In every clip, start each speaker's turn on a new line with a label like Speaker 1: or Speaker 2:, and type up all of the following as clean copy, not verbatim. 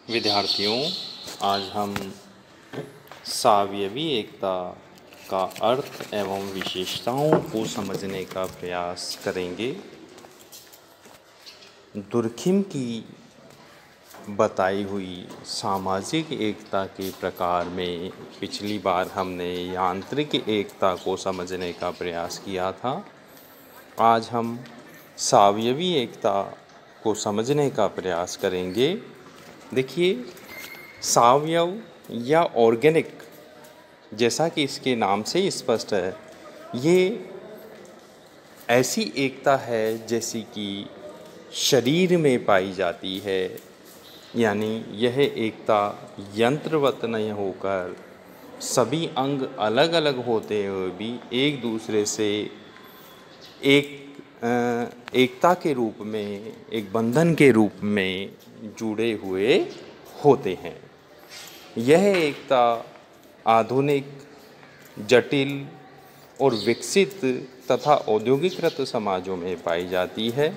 Speaker 1: विद्यार्थियों, आज हम सावयवी एकता का अर्थ एवं विशेषताओं को समझने का प्रयास करेंगे। दुर्खिम की बताई हुई सामाजिक एकता के प्रकार में पिछली बार हमने यांत्रिक एकता को समझने का प्रयास किया था। आज हम सावयवी एकता को समझने का प्रयास करेंगे। देखिए, सावयव या ऑर्गेनिक, जैसा कि इसके नाम से स्पष्ट है, ये ऐसी एकता है जैसी कि शरीर में पाई जाती है। यानी यह एकता यंत्रवत नहीं होकर सभी अंग अलग अलग होते हुए भी एक दूसरे से एकता के रूप में, एक बंधन के रूप में जुड़े हुए होते हैं। यह एकता आधुनिक, जटिल और विकसित तथा औद्योगिकृत समाजों में पाई जाती है।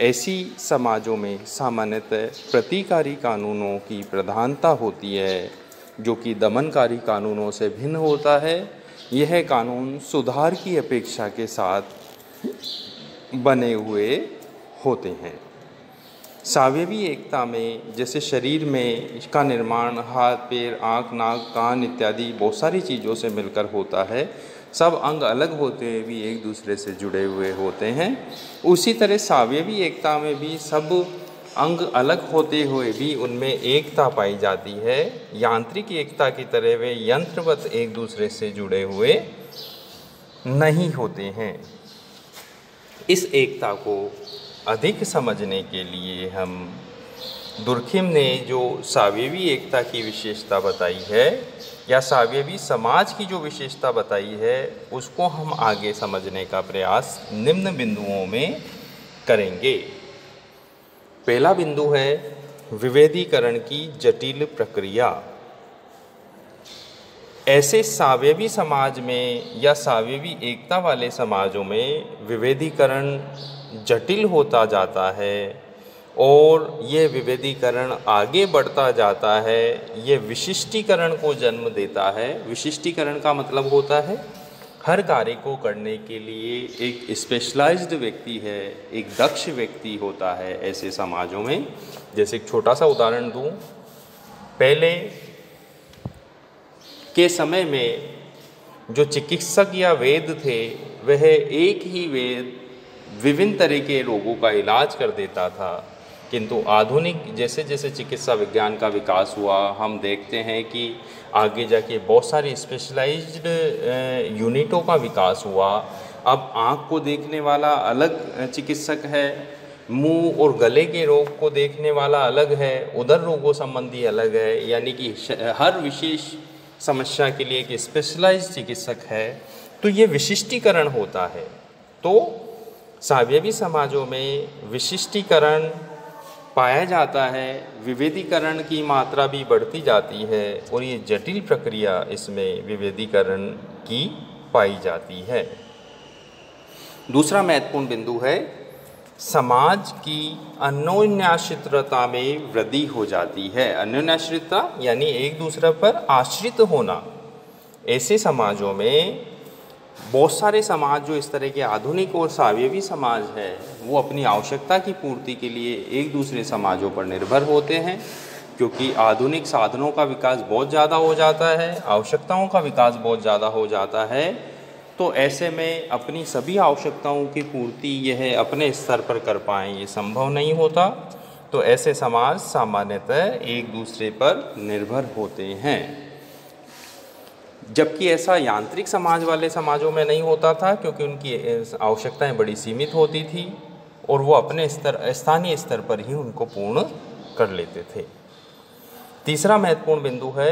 Speaker 1: ऐसी समाजों में सामान्यतः प्रतिकारी कानूनों की प्रधानता होती है, जो कि दमनकारी कानूनों से भिन्न होता है। यह कानून सुधार की अपेक्षा के साथ बने हुए होते हैं। सावयवी एकता में जैसे शरीर में इसका निर्माण हाथ, पैर, आँख, नाक, कान इत्यादि बहुत सारी चीज़ों से मिलकर होता है। सब अंग अलग होते हुए भी एक दूसरे से जुड़े हुए होते हैं। उसी तरह सावयवी एकता में भी सब अंग अलग होते हुए भी उनमें एकता पाई जाती है। यांत्रिक एकता की तरह वे यंत्रवत एक दूसरे से जुड़े हुए नहीं होते हैं। इस एकता को अधिक समझने के लिए हम दुर्खिम ने जो सावयवी एकता की विशेषता बताई है या सावयवी समाज की जो विशेषता बताई है, उसको हम आगे समझने का प्रयास निम्न बिंदुओं में करेंगे। पहला बिंदु है विभेदीकरण की जटिल प्रक्रिया। ऐसे सावयवी समाज में या सावयवी एकता वाले समाजों में विभेदीकरण जटिल होता जाता है और ये विभेदीकरण आगे बढ़ता जाता है। ये विशिष्टीकरण को जन्म देता है। विशिष्टीकरण का मतलब होता है हर कार्य को करने के लिए एक स्पेशलाइज्ड व्यक्ति है, एक दक्ष व्यक्ति होता है ऐसे समाजों में। जैसे एक छोटा सा उदाहरण दूं, पहले के समय में जो चिकित्सक या वैद्य थे, वह एक ही वैद्य विभिन्न तरह के रोगों का इलाज कर देता था। किंतु आधुनिक जैसे जैसे चिकित्सा विज्ञान का विकास हुआ, हम देखते हैं कि आगे जाके बहुत सारी स्पेशलाइज्ड यूनिटों का विकास हुआ। अब आँख को देखने वाला अलग चिकित्सक है, मुंह और गले के रोग को देखने वाला अलग है, उदर रोगों संबंधी अलग है। यानी कि हर विशेष समस्या के लिए एक स्पेशलाइज्ड चिकित्सक है। तो ये विशिष्टीकरण होता है। तो सावयवी समाजों में विशिष्टीकरण पाया जाता है, विभेदीकरण की मात्रा भी बढ़ती जाती है और ये जटिल प्रक्रिया इसमें विभेदीकरण की पाई जाती है। दूसरा महत्वपूर्ण बिंदु है समाज की अन्योन्याश्रितता में वृद्धि हो जाती है। अन्योन्याश्रितता यानी एक दूसरे पर आश्रित होना। ऐसे समाजों में बहुत सारे समाज जो इस तरह के आधुनिक और सावयवी समाज है, वो अपनी आवश्यकता की पूर्ति के लिए एक दूसरे समाजों पर निर्भर होते हैं। क्योंकि आधुनिक साधनों का विकास बहुत ज़्यादा हो जाता है, आवश्यकताओं का विकास बहुत ज़्यादा हो जाता है। तो ऐसे में अपनी सभी आवश्यकताओं की पूर्ति यह अपने स्तर पर कर पाएँ, ये संभव नहीं होता। तो ऐसे समाज सामान्यतः एक दूसरे पर निर्भर होते हैं। जबकि ऐसा यांत्रिक समाज वाले समाजों में नहीं होता था, क्योंकि उनकी आवश्यकताएं बड़ी सीमित होती थी और वो अपने स्थानीय स्तर पर ही उनको पूर्ण कर लेते थे। तीसरा महत्वपूर्ण बिंदु है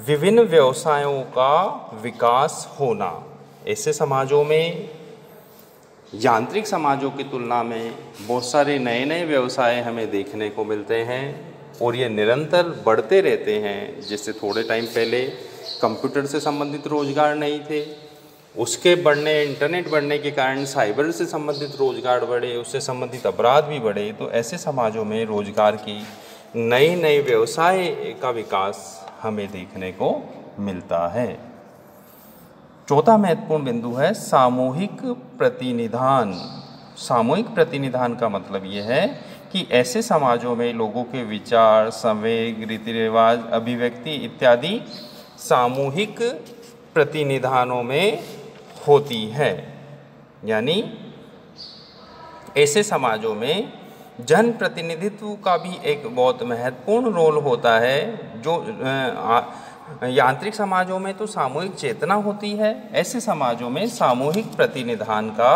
Speaker 1: विभिन्न व्यवसायों का विकास होना। ऐसे समाजों में यांत्रिक समाजों की तुलना में बहुत सारे नए नए व्यवसाय हमें देखने को मिलते हैं और ये निरंतर बढ़ते रहते हैं। जैसे थोड़े टाइम पहले कंप्यूटर से संबंधित रोजगार नहीं थे, उसके बढ़ने, इंटरनेट बढ़ने के कारण साइबर से संबंधित रोजगार बढ़े, उससे संबंधित अपराध भी बढ़े। तो ऐसे समाजों में रोजगार की नए नए व्यवसाय का विकास हमें देखने को मिलता है। चौथा महत्वपूर्ण बिंदु है सामूहिक प्रतिनिधान। सामूहिक प्रतिनिधान का मतलब ये है कि ऐसे समाजों में लोगों के विचार, संवेग, रीति रिवाज, अभिव्यक्ति इत्यादि सामूहिक प्रतिनिधानों में होती है। यानी ऐसे समाजों में जन प्रतिनिधित्व का भी एक बहुत महत्वपूर्ण रोल होता है। जो यांत्रिक समाजों में तो सामूहिक चेतना होती है, ऐसे समाजों में सामूहिक प्रतिनिधान का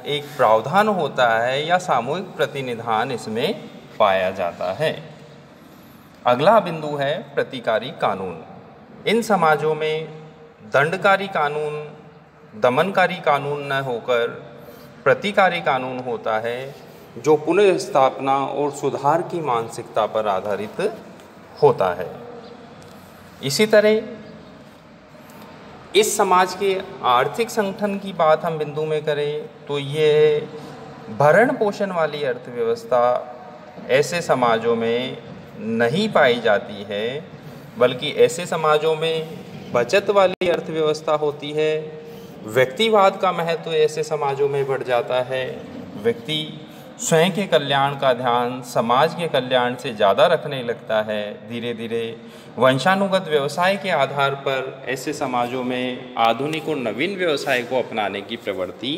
Speaker 1: एक प्रावधान होता है या सामूहिक प्रतिनिधान इसमें पाया जाता है। अगला बिंदु है प्रतिकारी कानून। इन समाजों में दंडकारी कानून, दमनकारी कानून न होकर प्रतिकारी कानून होता है, जो पुनर्स्थापना और सुधार की मानसिकता पर आधारित होता है। इसी तरह इस समाज के आर्थिक संगठन की बात हम बिंदु में करें तो ये भरण पोषण वाली अर्थव्यवस्था ऐसे समाजों में नहीं पाई जाती है, बल्कि ऐसे समाजों में बचत वाली अर्थव्यवस्था होती है। व्यक्तिवाद का महत्व ऐसे समाजों में बढ़ जाता है। व्यक्ति स्वयं के कल्याण का ध्यान समाज के कल्याण से ज़्यादा रखने लगता है। धीरे धीरे वंशानुगत व्यवसाय के आधार पर ऐसे समाजों में आधुनिक और नवीन व्यवसाय को अपनाने की प्रवृत्ति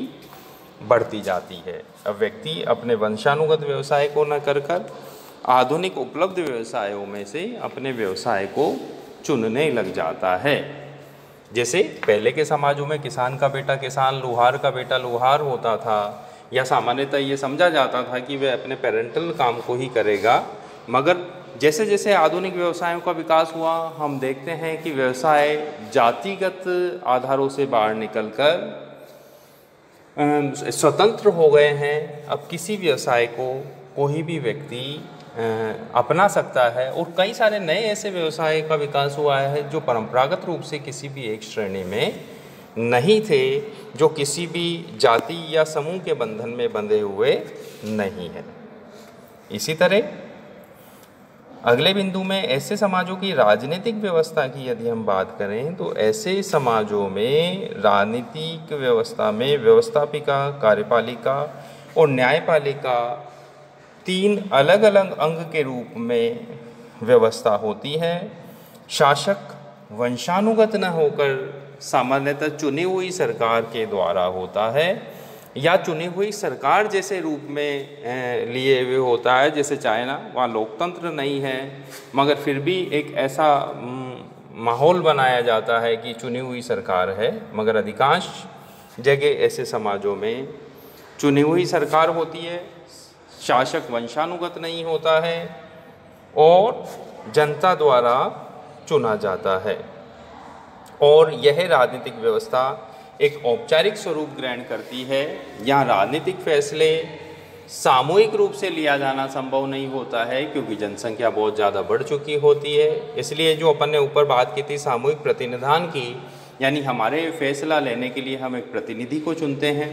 Speaker 1: बढ़ती जाती है। अब व्यक्ति अपने वंशानुगत व्यवसाय को न कर आधुनिक उपलब्ध व्यवसायों में से अपने व्यवसाय को चुनने लग जाता है। जैसे पहले के समाजों में किसान का बेटा किसान, लुहार का बेटा लुहार होता था, या सामान्यतः ये समझा जाता था कि वह अपने पेरेंटल काम को ही करेगा। मगर जैसे जैसे आधुनिक व्यवसायों का विकास हुआ, हम देखते हैं कि व्यवसाय जातिगत आधारों से बाहर निकलकर स्वतंत्र हो गए हैं। अब किसी व्यवसाय को कोई भी व्यक्ति अपना सकता है और कई सारे नए ऐसे व्यवसाय का विकास हुआ है जो परंपरागत रूप से किसी भी एक श्रेणी में नहीं थे, जो किसी भी जाति या समूह के बंधन में बंधे हुए नहीं हैं। इसी तरह अगले बिंदु में ऐसे समाजों की राजनीतिक व्यवस्था की यदि हम बात करें तो ऐसे समाजों में राजनीतिक व्यवस्था में व्यवस्थापिका, कार्यपालिका और न्यायपालिका तीन अलग अलग अंग के रूप में व्यवस्था होती है। शासक वंशानुगत न होकर सामान्यतः चुनी हुई सरकार के द्वारा होता है या चुनी हुई सरकार जैसे रूप में लिए हुए होता है। जैसे चाइना, वहाँ लोकतंत्र नहीं है, मगर फिर भी एक ऐसा माहौल बनाया जाता है कि चुनी हुई सरकार है। मगर अधिकांश जगह ऐसे समाजों में चुनी हुई सरकार होती है, शासक वंशानुगत नहीं होता है और जनता द्वारा चुना जाता है। और यह राजनीतिक व्यवस्था एक औपचारिक स्वरूप ग्रहण करती है। यहाँ राजनीतिक फैसले सामूहिक रूप से लिया जाना संभव नहीं होता है, क्योंकि जनसंख्या बहुत ज़्यादा बढ़ चुकी होती है। इसलिए जो अपन ने ऊपर बात की थी सामूहिक प्रतिनिधान की, यानी हमारे फैसला लेने के लिए हम एक प्रतिनिधि को चुनते हैं,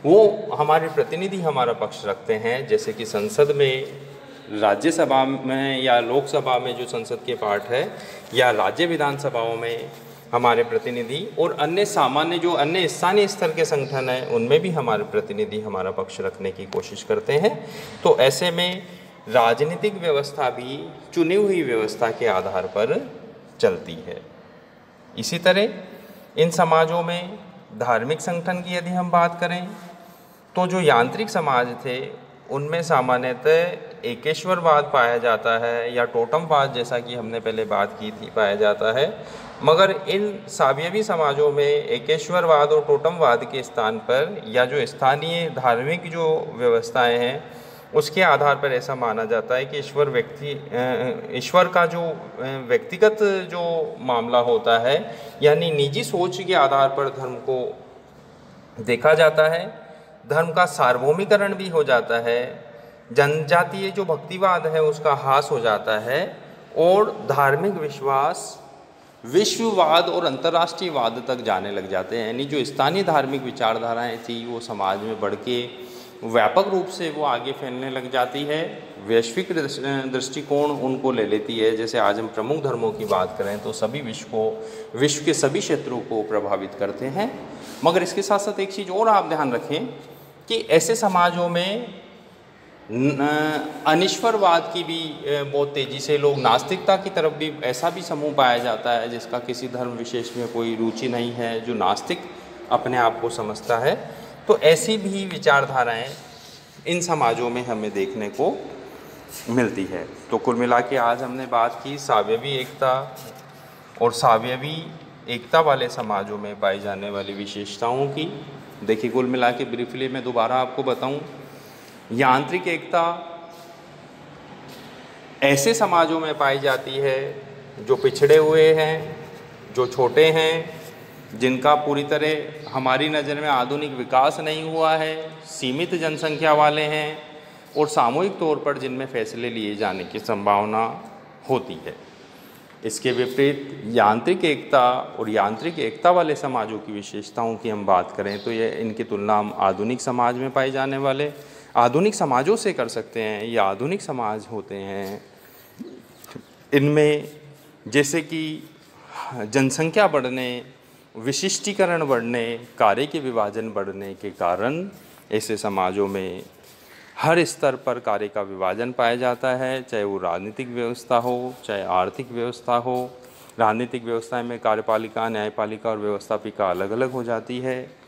Speaker 1: वो हमारे प्रतिनिधि हमारा पक्ष रखते हैं। जैसे कि संसद में, राज्यसभा में या लोकसभा में जो संसद के पार्ट है, या राज्य विधानसभाओं में हमारे प्रतिनिधि, और अन्य सामान्य जो अन्य स्थानीय स्तर के संगठन हैं उनमें भी हमारे प्रतिनिधि हमारा पक्ष रखने की कोशिश करते हैं। तो ऐसे में राजनीतिक व्यवस्था भी चुनी हुई व्यवस्था के आधार पर चलती है। इसी तरह इन समाजों में धार्मिक संगठन की यदि हम बात करें तो जो यांत्रिक समाज थे उनमें सामान्यतः एकेश्वरवाद पाया जाता है या टोटमवाद, जैसा कि हमने पहले बात की थी, पाया जाता है। मगर इन सावयवी समाजों में एकेश्वरवाद और टोटमवाद के स्थान पर या जो स्थानीय धार्मिक जो व्यवस्थाएं हैं उसके आधार पर ऐसा माना जाता है कि ईश्वर का जो व्यक्तिगत जो मामला होता है, यानी निजी सोच के आधार पर धर्म को देखा जाता है। धर्म का सार्वभौमिकरण भी हो जाता है। जनजातीय जो भक्तिवाद है उसका ह्रास हो जाता है और धार्मिक विश्वास विश्ववाद और अंतर्राष्ट्रीय वाद तक जाने लग जाते हैं। यानी जो स्थानीय धार्मिक विचारधाराएं थी वो समाज में बढ़ के व्यापक रूप से वो आगे फैलने लग जाती है, वैश्विक दृष्टिकोण उनको ले लेती है। जैसे आज हम प्रमुख धर्मों की बात करें तो सभी विश्व के सभी क्षेत्रों को प्रभावित करते हैं। मगर इसके साथ साथ एक चीज़ और आप ध्यान रखें कि ऐसे समाजों में अनिश्वरवाद की भी बहुत तेज़ी से, लोग नास्तिकता की तरफ भी, ऐसा भी समूह पाया जाता है जिसका किसी धर्म विशेष में कोई रुचि नहीं है, जो नास्तिक अपने आप को समझता है। तो ऐसी भी विचारधाराएं इन समाजों में हमें देखने को मिलती है। तो कुल मिला के आज हमने बात की सावयवी एकता और सावयवी एकता वाले समाजों में पाई जाने वाली विशेषताओं की। देखिए, कुल मिला के ब्रीफली मैं दोबारा आपको बताऊं, यांत्रिक एकता ऐसे समाजों में पाई जाती है जो पिछड़े हुए हैं, जो छोटे हैं, जिनका पूरी तरह हमारी नज़र में आधुनिक विकास नहीं हुआ है, सीमित जनसंख्या वाले हैं और सामूहिक तौर पर जिनमें फैसले लिए जाने की संभावना होती है। इसके विपरीत यांत्रिक एकता और यांत्रिक एकता वाले समाजों की विशेषताओं की हम बात करें तो ये इनकी तुलना हम आधुनिक समाज में पाए जाने वाले आधुनिक समाजों से कर सकते हैं। ये आधुनिक समाज होते हैं, इनमें जैसे कि जनसंख्या बढ़ने, विशिष्टीकरण बढ़ने, कार्य के विभाजन बढ़ने के कारण ऐसे समाजों में हर स्तर पर कार्य का विभाजन पाया जाता है, चाहे वो राजनीतिक व्यवस्था हो, चाहे आर्थिक व्यवस्था हो। राजनीतिक व्यवस्था में कार्यपालिका, न्यायपालिका और व्यवस्थापिका अलग अलग हो जाती है।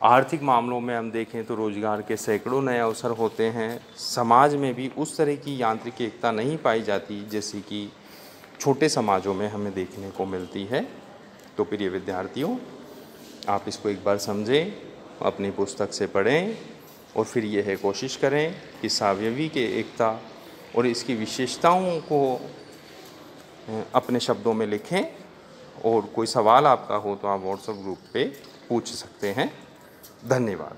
Speaker 1: आर्थिक मामलों में हम देखें तो रोजगार के सैकड़ों नए अवसर होते हैं। समाज में भी उस तरह की यांत्रिक एकता नहीं पाई जाती जैसी कि छोटे समाजों में हमें देखने को मिलती है। तो प्रिय विद्यार्थियों, आप इसको एक बार समझें, अपनी पुस्तक से पढ़ें और फिर यह कोशिश करें कि सावयवी के एकता और इसकी विशेषताओं को अपने शब्दों में लिखें। और कोई सवाल आपका हो तो आप व्हाट्सएप ग्रुप पे पूछ सकते हैं। धन्यवाद।